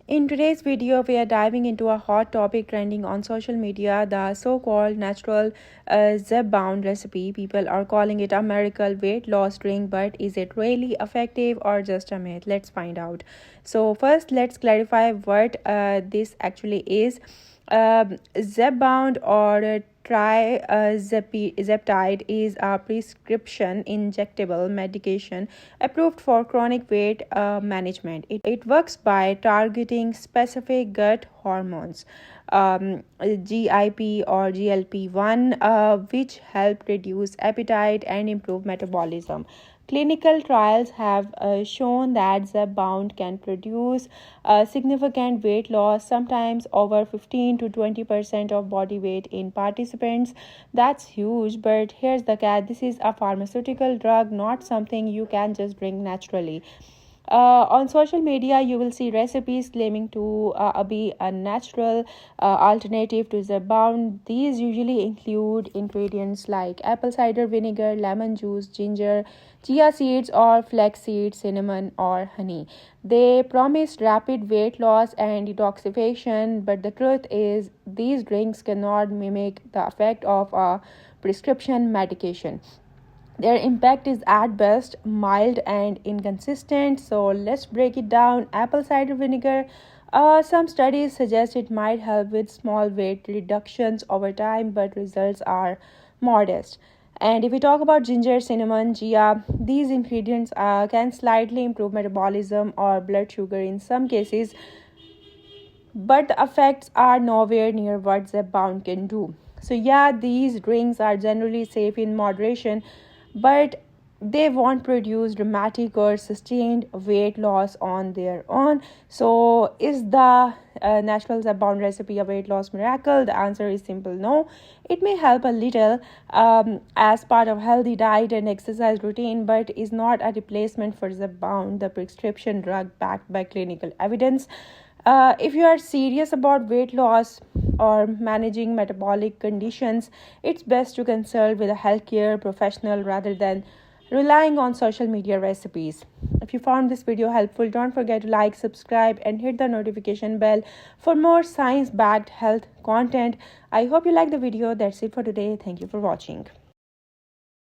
In today's video, we are diving into a hot topic trending on social media, the so-called natural Zepbound recipe. People are calling it a miracle weight loss drink, but is it really effective or just a myth? Let's find out. So first, let's clarify what this actually is. Zepbound or Zeptide is a prescription injectable medication approved for chronic weight management. It works by targeting specific gut hormones, GIP or GLP-1, which help reduce appetite and improve metabolism. Clinical trials have shown that Zepbound can produce significant weight loss, sometimes over 15 to 20% of body weight in participants. That's huge, but here's the catch: this is a pharmaceutical drug, not something you can just drink naturally. On social media, you will see recipes claiming to be a natural alternative to Zepbound. These usually include ingredients like apple cider vinegar, lemon juice, ginger, chia seeds, or flax seeds, cinnamon, or honey. They promise rapid weight loss and detoxification, but the truth is, these drinks cannot mimic the effect of a prescription medication. Their impact is at best mild and inconsistent. So let's break it down. Apple cider vinegar. Some studies suggest it might help with small weight reductions over time, but results are modest. And if we talk about ginger, cinnamon, chia, these ingredients can slightly improve metabolism or blood sugar in some cases, but the effects are nowhere near what Zepbound can do. So yeah, these drinks are generally safe in moderation, but they won't produce dramatic or sustained weight loss on their own. So is the natural Zepbound recipe a weight loss miracle? The answer is simple no. It may help a little as part of healthy diet and exercise routine, but is not a replacement for Zepbound, the prescription drug backed by clinical evidence. If you are serious about weight loss or managing metabolic conditions, it's best to consult with a healthcare professional rather than relying on social media recipes. If you found this video helpful, don't forget to like, subscribe, and hit the notification bell for more science backed health content. I hope you like the video. That's it for today. Thank you for watching.